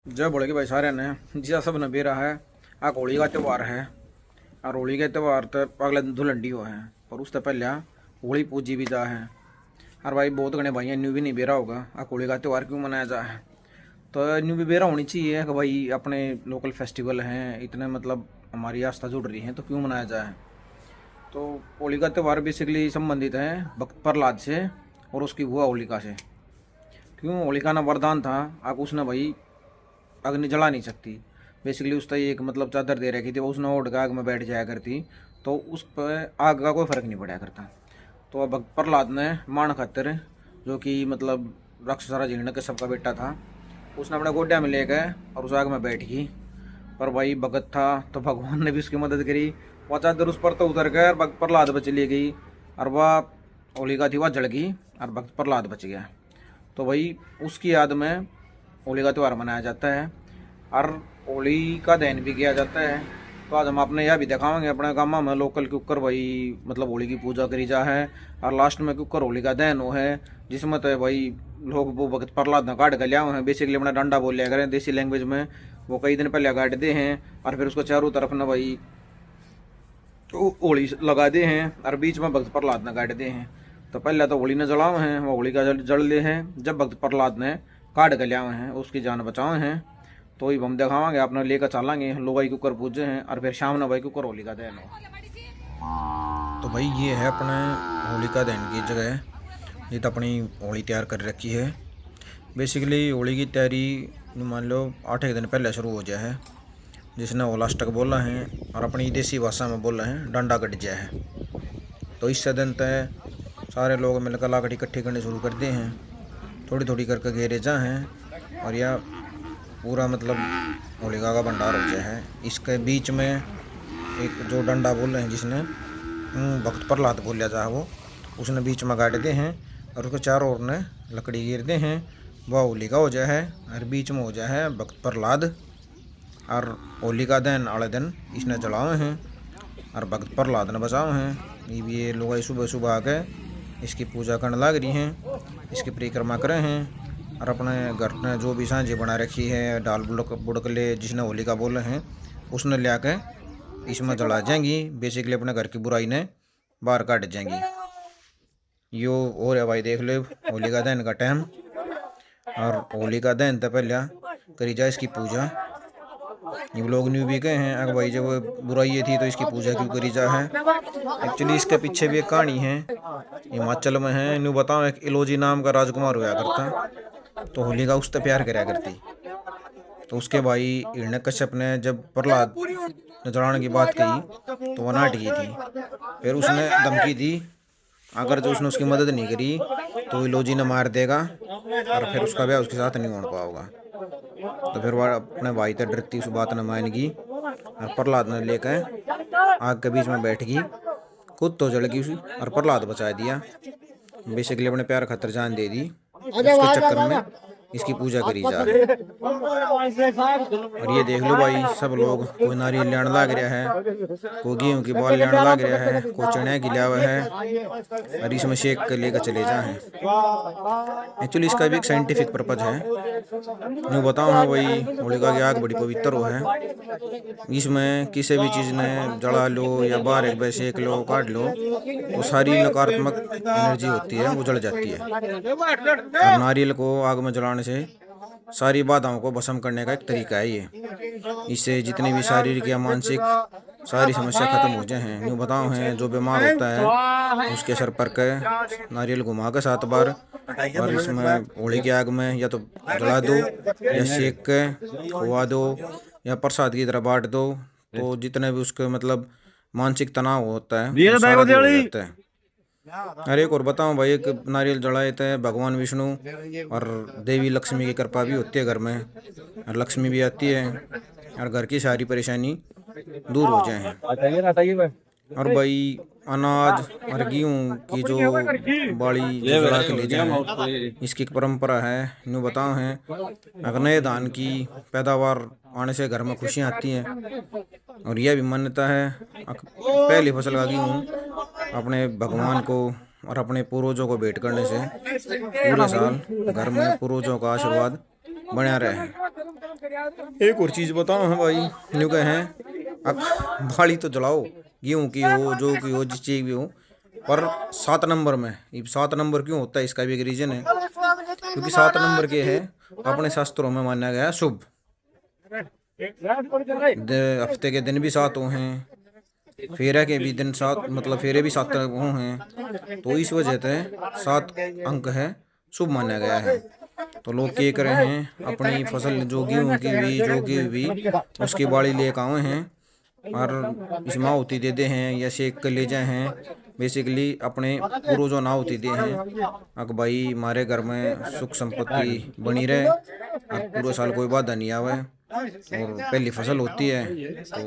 जय बोलेगी भाई सारे ने जिसा सब ने बेरा है। आ होली का त्यौहार है और होली के त्यौहार तो अगले दिन धुलंडी हो है और उससे पहले होली पूजी भी जा है। और भाई बहुत घने भाई न्यू भी नहीं बेरा होगा आ होली का त्यौहार क्यों मनाया जा है। तो न्यू भी बेरा होनी चाहिए कि भाई अपने लोकल फेस्टिवल हैं इतने मतलब हमारी आस्था जुड़ रही है तो क्यों मनाया जाए। तो होली का त्यौहार बेसिकली संबंधित है भक्त प्रहलाद से और उसकी बुआ होलिका से। क्यों होलिका ना वरदान था आग उसने भाई अग्नि जला नहीं सकती। बेसिकली उसका एक मतलब चादर दे रखी थी वो उसने ओढ़ के आग में बैठ जाया करती तो उस पर आग का कोई फ़र्क नहीं पड़ा करता। तो अब भक्त प्रहलाद ने मान खातिर जो कि मतलब राक्षसारा जीर्ण के सबका बेटा था उसने अपने गोड्या में ले गए और उस आग में बैठ गई। पर भाई भगत था तो भगवान ने भी उसकी मदद करी। वह चादर उस पर तो उतर गए और भक्त प्रहलाद बच ले गई और वह होलिका थी वह जल गई और भक्त प्रहलाद बच गया। तो भाई उसकी याद में होली का त्यौहार मनाया जाता है और होली का दहन भी किया जाता है। तो आज हम आपने यह भी दिखाएंगे अपने गाँव में लोकल के ऊपर भाई मतलब होली की पूजा करी जा है और लास्ट में के ऊपर होली का दहन हो है जिसमें तो भाई लोग वो भगत प्रहलाद ने काट कर लिया हैं। बेसिकली अपना डंडा बोल लिया करें देसी लैंग्वेज में। वो कई दिन पहले काट दे हैं और फिर उसको चारों तरफ ना भाई होली लगा दे हैं और बीच में भक्त प्रहलाद ने काट दे हैं। तो पहले तो होली ने जलाओ हैं वो होली का जल ले हैं जब भक्त प्रहलाद ने काट कर लिया हैं उसकी जान बचाओ हैं। तो ही हम दिखावांगे अपने लेकर चलेंगे लोग भाई कुकर पूजे हैं और फिर शाम ने भाई कुकर होली का दहन हो। तो भाई ये है अपने होली का दहन की जगह। ये तो अपनी होली तैयार कर रखी है। बेसिकली होली की तैयारी मान लो 8 दिन पहले शुरू हो जाए है जिसने होलाष्टक बोला है और अपनी देसी भाषा में बोला है डंडा कट जाए है। तो इससे दिन तय सारे लोग मिलकर लाकड़ी इकट्ठी करनी शुरू करते हैं थोड़ी थोड़ी करके घेरे जा हैं और यह पूरा मतलब होलिका का भंडार हो गया है। इसके बीच में एक जो डंडा बोल रहे हैं जिसने भक्त प्रहलाद बोल जा वो उसने बीच में गाड़ दे हैं और उसके चारों ओर ने लकड़ी गिर दे हैं वह होलिका हो जाए है और बीच में हो जाए है भक्त प्रहलाद। और होलिका दिन आड़े दिन इसने जलाए हैं और भक्त प्रहलाद ने बचाओ हैं। ये लोग सुबह सुबह आके इसकी पूजा करने लग रही हैं इसकी परिक्रमा करें हैं और अपने घर में जो भी सांझी बना रखी है डाल बुड़कले जिसने होलिका बोले हैं उसने ले आके इसमें जला जाएंगी। बेसिकली अपने घर की बुराई ने बाहर काट जाएंगी। यो और है भाई देख लो होलिका दहन का टाइम और होलिका दहन तो पहले करी जाए इसकी पूजा। ये लोग न्यू भी गए हैं अगर भाई जब बुराई थी तो इसकी पूजा क्यों करी जा है। एक्चुअली इसके पीछे भी एक कहानी है हिमाचल में है। न्यू बताओ एक इलोजी नाम का राजकुमार हुआ करता तो होलिका उससे प्यार कराया करती। तो उसके भाई हिरण्यकश्यप ने जब प्रहलाद ने जलाने की बात कही तो वह नाट गई थी। फिर उसने धमकी दी अगर जो उसने उसकी मदद नहीं करी तो इलोजी ने मार देगा और फिर उसका ब्याह उसके साथ नहीं हो पाओगा। तो फिर वह अपने भाई से डरती उस बात ने मान गई और प्रहलाद ने लेकर आग के बीच में बैठ गई खुद तो जल गई और प्रहलाद बचा दिया। बेसिकली अपने प्यार खातर जान दे दी। उसके चक्कर में इसकी पूजा करी जा रही है। और ये देख लो भाई सब लोग कोई नारियल लेने लग रहा है कोई गेहूं की बाल लेने लग रहा है कोई चने की लिया हुआ है और इसमें शेक कर लेकर चले जाए। एक्चुअली इसका भी एक साइंटिफिक पर्पज है। मैं बताऊँ है वही होलिका की आग बड़ी पवित्र हो है। इसमें किसी भी चीज़ ने जला लो या बाहर एक बार सेक लो काट लो वो सारी नकारात्मक एनर्जी होती है वो जल जाती है। और नारियल को आग में जलाने से सारी बाधाओं को भस्म करने का एक तरीका है ये। इससे जितनी भी शारीरिक या मानसिक सारी समस्या खत्म हो जाए हैं। यूँ बताओ हैं जो बीमार होता है उसके सर पर के नारियल घुमा के 7 बार और इसमें होली की आग में या तो जला दो या सेक के खुआ दो या प्रसाद की तरह बांट दो तो जितने भी उसके मतलब मानसिक तनाव होता है वो सारा दूर हो जाता है। अरे एक और बताऊं भाई एक नारियल जलाए थे भगवान विष्णु और देवी लक्ष्मी की कृपा भी होती है घर में और लक्ष्मी भी आती है और घर की सारी परेशानी दूर हो जाए। और भाई अनाज और गेहूँ की जो बाड़ी जला के ले जाए इसकी एक परंपरा है। यूँ बताओ हैं अगर नए धान की पैदावार आने से घर में खुशियाँ आती हैं और यह भी मान्यता है पहली फसल का गेहूँ अपने भगवान को और अपने पूर्वजों को भेंट करने से पूरे साल घर में पूर्वजों का आशीर्वाद बना रहे। एक और चीज़ बताओ है भाई, न्यू कहे हैं अब बाड़ी तो जलाओ, गेहूँ की हो, जो की हो, जिस चीज़ भी हो, पर 7 नंबर में, ये 7 नंबर क्यों होता है इसका भी एक रीजन है, क्योंकि 7 नंबर के है अपने शास्त्रों में माना गया है शुभ। हफ्ते के दिन भी 7 हो हैं, फेरा के भी दिन 7, मतलब फेरे भी 7 वो हैं, तो इस वजह से 7 अंक है शुभ माना गया है। तो लोग क्या कर रहे हैं, अपनी फसल जो गेहूँ की हुई, जो की हुई, उसकी बाड़ी ले आए हैं और इसमें आहुति दे दे हैं, या शेख कर ले जाए हैं, बेसिकली अपने पूर्वजों आहुति दे हैं अक भाई हमारे घर में सुख संपत्ति बनी रहे और पूरे साल कोई बाधा नहीं आवे, और पहली फसल होती है, तो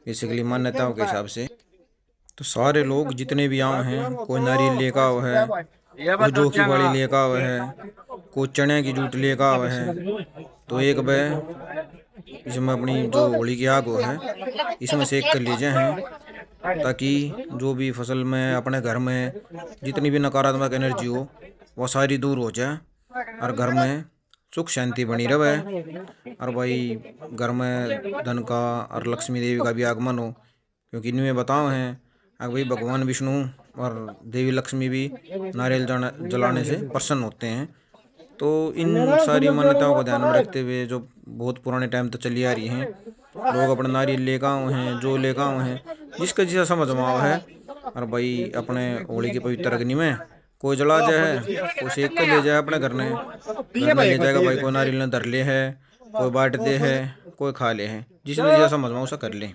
बेसिकली मान्यताओं के हिसाब से तो सारे लोग जितने भी आए हैं, कोई नारियल लेकर आए है, कोई जौ की बाड़ी लेकर आए है, कोई चने की जूट लेकर आए है, तो एक बे इसमें अपनी जो होली की आग है इसमें सेक कर लीजिए हैं, ताकि जो भी फसल में अपने घर में जितनी भी नकारात्मक एनर्जी हो वो सारी दूर हो जाए और घर में सुख शांति बनी रहे, और भाई घर में धन का और लक्ष्मी देवी का भी आगमन हो, क्योंकि इनमें बताओ हैं अब भाई भगवान विष्णु और देवी लक्ष्मी भी नारियल जलाने से प्रसन्न होते हैं। तो इन सारी मान्यताओं को ध्यान में रखते हुए जो बहुत पुराने टाइम तक चली आ रही हैं, लोग अपने नारियल लेकर आए हैं, जो लेकर आए हैं, जिसका जैसा समझ में आवा है, और भाई अपने होली की पवित्र अग्नि में कोई जला जाए, कोई सेक कर ले जाए अपने घर में ले जाएगा भाई, कोई नारियल ने धर ले है, कोई बांट दे है, कोई खा ले है, जिसमें जैसा समझ में उसे कर ले।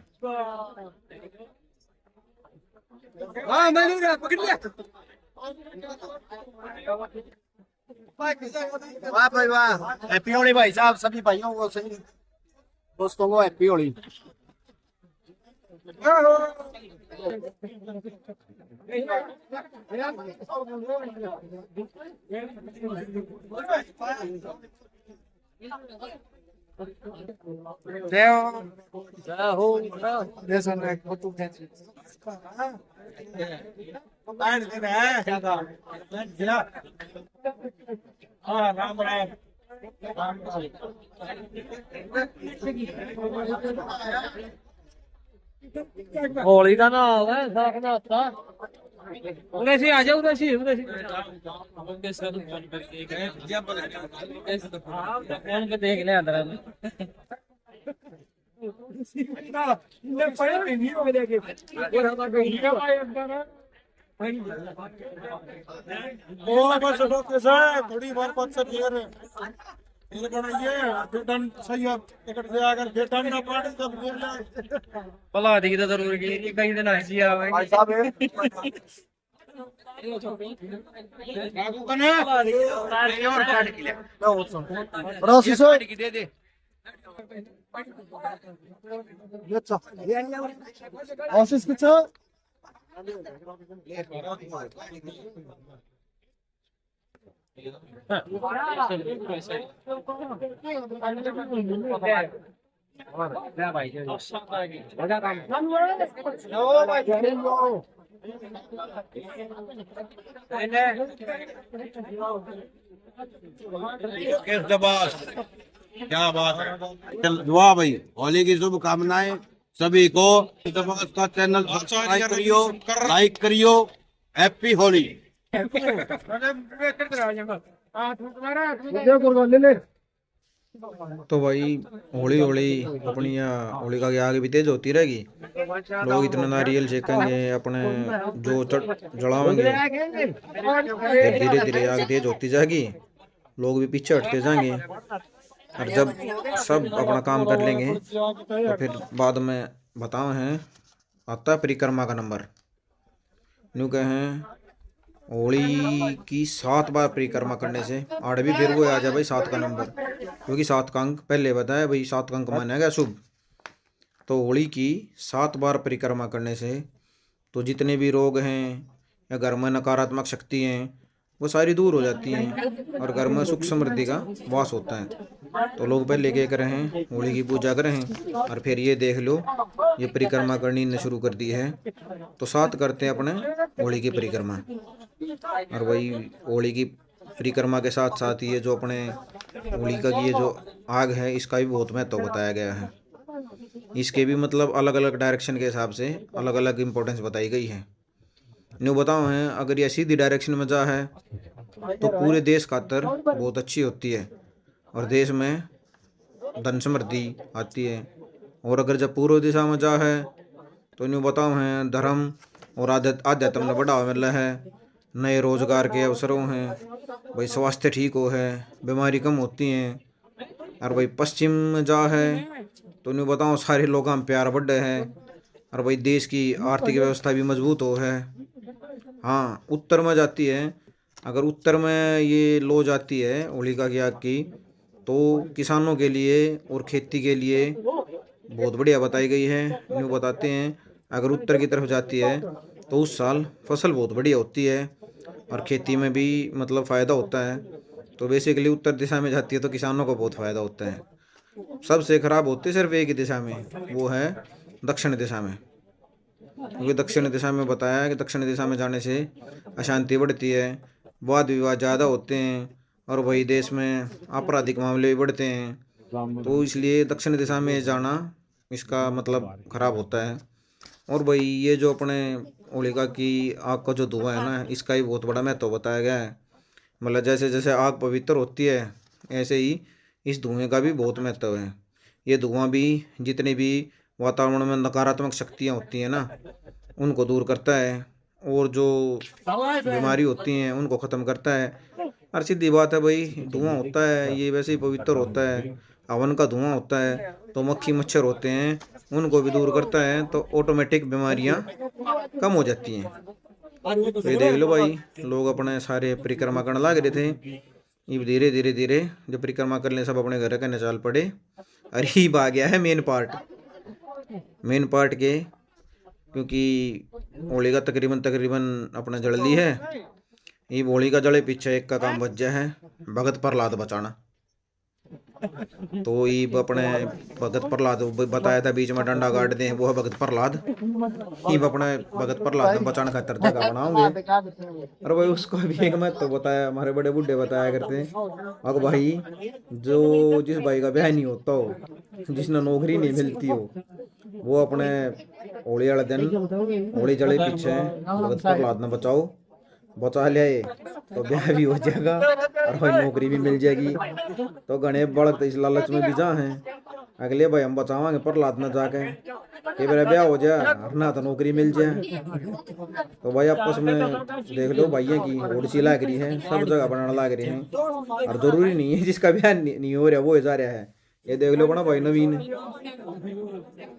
वाह भाई वाह, हैप्पी होली भाई साहब, सभी भाइयों को, सभी दोस्तों को हैप्पी होली। राम राम होली का ना होगा साखना होता उधर से आ जाओ, उधर से फोन पे देख ले अंदर थोड़ी बार बात से ये बनाइए बेटन सही है, टिकट से आकर बेटन ना पाड़े सब बोल रहा भला दी तो जरूर की कहीं दिन ऐसी आवे भाई साहब काकू कने और काट के ले रोसी सो दे दे अच्छा ऑफिस कुछ क्या बात है, दुआ भाई, होली की शुभकामनाएं सभी को। का चैनल सब्सक्राइब करियो, लाइक करियो, हैप्पी होली। तो भाई होली होली अपनी यहाँ होलिका की आग भी तेज होती रहेगी, लोग इतना नारियल सेकेंगे, अपने जो जलाएंगे, धीरे धीरे आग तेज होती जाएगी, लोग भी पीछे हटते जाएंगे, और जब सब अपना काम कर लेंगे तो फिर बाद में बताओ हैं आता परिक्रमा का नंबर, न्यू कहें होली की 7 बार परिक्रमा करने से 8वीं फिर वो आ जाए भाई 7 का नंबर, क्योंकि 7 का अंक पहले बताया भाई, 7 का अंक माना गया शुभ। तो होली की 7 बार परिक्रमा करने से तो जितने भी रोग हैं या घर में नकारात्मक शक्ति हैं वो सारी दूर हो जाती हैं, और घर में सुख समृद्धि का वास होता है। तो लोग पहले क्या करें हैं, होली की पूजा करें, और फिर ये देख लो ये परिक्रमा करनी ने शुरू कर दी है, तो 7 करते हैं अपने होली की परिक्रमा। और वही होली की परिक्रमा के साथ साथ ये जो अपने होलिका की ये जो आग है इसका भी बहुत महत्व बताया गया है। इसके भी मतलब अलग अलग डायरेक्शन के हिसाब से अलग अलग इम्पोर्टेंस बताई गई है। न्यू बताओ हैं, अगर ये सीधी डायरेक्शन में जा है तो पूरे देश खातर बहुत अच्छी होती है और देश में धन समृद्धि आती है। और अगर जब पूर्व दिशा में जा है तो न्यू बताओ हैं, धर्म और आध्यात्म में बढ़ावा मिल रहा है, नए रोजगार के अवसरों हैं, भाई स्वास्थ्य ठीक हो है, बीमारी कम होती हैं। और भाई पश्चिम में जा है तो न्यू बताओ सारे लोग हम प्यार बढ़ रहे हैं और भाई देश की आर्थिक व्यवस्था भी मजबूत हो है। हाँ, उत्तर में जाती है, अगर उत्तर में ये लो जाती है होलिका की आग की तो किसानों के लिए और खेती के लिए बहुत बढ़िया बताई गई है। न्यू बताते हैं, अगर उत्तर की तरफ जाती है तो उस साल फसल बहुत बढ़िया होती है और खेती में भी मतलब फ़ायदा होता है। तो बेसिकली उत्तर दिशा में जाती है तो किसानों को बहुत फ़ायदा होता है। सबसे खराब होती है सिर्फ एक ही दिशा में, वो है दक्षिण दिशा में, क्योंकि दक्षिण दिशा में बताया है कि दक्षिण दिशा में जाने से अशांति बढ़ती है, वाद विवाद ज़्यादा होते हैं और वही देश में आपराधिक मामले भी बढ़ते हैं। तो इसलिए दक्षिण दिशा में जाना इसका मतलब खराब होता है। और भाई ये जो अपने होलिका की आग का जो धुआं है ना, इसका ही बहुत बड़ा महत्व बताया गया है। मतलब जैसे जैसे आग पवित्र होती है ऐसे ही इस धुएं का भी बहुत महत्व है। ये धुआं भी जितनी भी वातावरण में नकारात्मक शक्तियाँ होती हैं ना उनको दूर करता है और जो बीमारी होती हैं उनको ख़त्म करता है। और सीधी बात है भाई, धुआं होता है ये वैसे ही पवित्र होता है, हवन का धुआं होता है तो मक्खी मच्छर होते हैं उनको भी दूर करता है, तो ऑटोमेटिक बीमारियां कम हो जाती हैं। तो ये देख लो भाई, लोग अपने सारे परिक्रमा करने लग रहे थे, ये धीरे धीरे धीरे जो परिक्रमा कर ले सब अपने घर का निचाल पड़े। और ही आ गया है मेन पार्ट के, क्योंकि होली का तकरीबन अपना जड़ ली है। ये होली का जड़े पीछे एक का काम बच गया है, भगत प्रहलाद बचाना। तो ये अपने भगत प्रहलाद बताया था बीच में डंडा गाड़ दे, वो है भगत प्रहलाद। ये अपने भगत प्रहलाद ने बचाने खातर जगह बनाओगे। और भाई उसको भी एक महत्व बताया, हमारे बड़े बूढ़े बताया करते हैं, अगर भाई जो जिस भाई का ब्याह नहीं होता हो, जिसने नौकरी नहीं मिलती हो, वो अपने होली वाले दिन होली जड़े पीछे भगत प्रहलाद ने बचा लिया तो ब्याह भी हो जाएगा और भाई नौकरी भी मिल जाएगी। तो गणे बढ़त इस लालच में भी जा हैं, अगले भाई हम बचावांगे प्रहलाद न जाके कि मेरा ब्याह हो जाए और ना तो नौकरी मिल जाए। तो भाई आपस में देख लो भाइयों की होड़सी लाग रही है, सब जगह बनाना लाग रही है और जरूरी नहीं है जिसका ब्याह नहीं हो रहा वो जा रहा है। ये देख लो बना भाई नवीन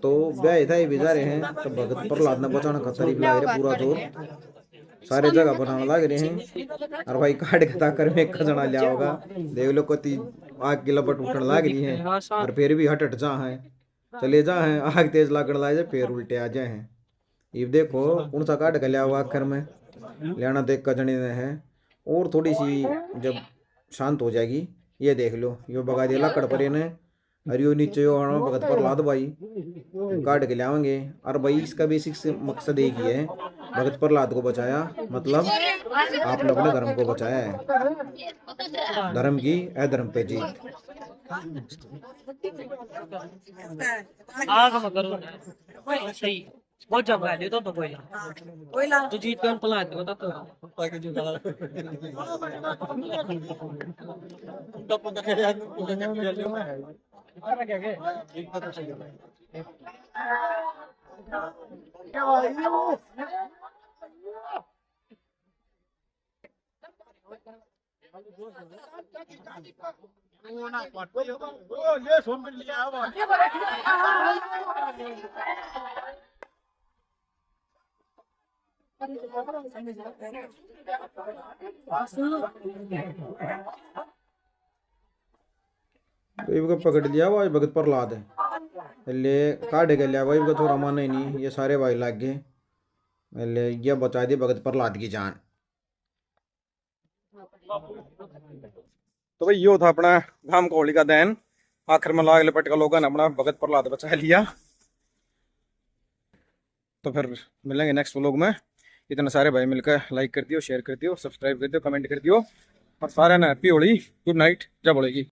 तो ब्याह था ये भी जा रहे हैं, तो भगत प्रहलाद ने बचाना खतरी लाग रहे पूरा जोर, सारे जगह बनाने लग रहे हैं। और भाई काट के ताकर में खजना लिया होगा, देख लो कति आग की लपट उठने लग रही है और फिर भी हट जा है, चले जा है, आग तेज लागण लग जाए फिर उल्टे आ जाए हैं। ये देखो कौन सा काट के लिया हुआ आखिर में लेना देख कजनी ने है। और थोड़ी सी जब शांत हो जाएगी ये देख लो, यो बगा दिया लकड़ पर ने और यो नीचे यो भगत प्रहलाद भाई काट के लाएंगे। और भाई इसका बेसिक से मकसद एक ही है, भगत प्रहलाद को बचाया मतलब आपने अपने धर्म को बचाया है, धर्म की अधर्म पे जीत। सही बहुत जब है तो कोई ला तो जीत कर पला दे बता ये सुन लिया तो पकड़ लिया भाई भगत प्रहलाद है ले काट के लिया भाई को थोड़ा माना ही नहीं, ये सारे भाई लाग गए ले ये बचा दी भगत प्रहलाद की जान। तो भाई यो था अपना गांव का होली का दहन, आखिर में लाग लपट का लोगों ने अपना भगत प्रहलाद बचा लिया। तो फिर मिलेंगे नेक्स्ट व्लॉग में, इतने सारे भाई मिलकर लाइक कर दियो, शेयर कर दियो, सब्सक्राइब कर दियो, कमेंट कर दियो और सारे ने हैप्पी होली गुड नाइट जब बोलेगी।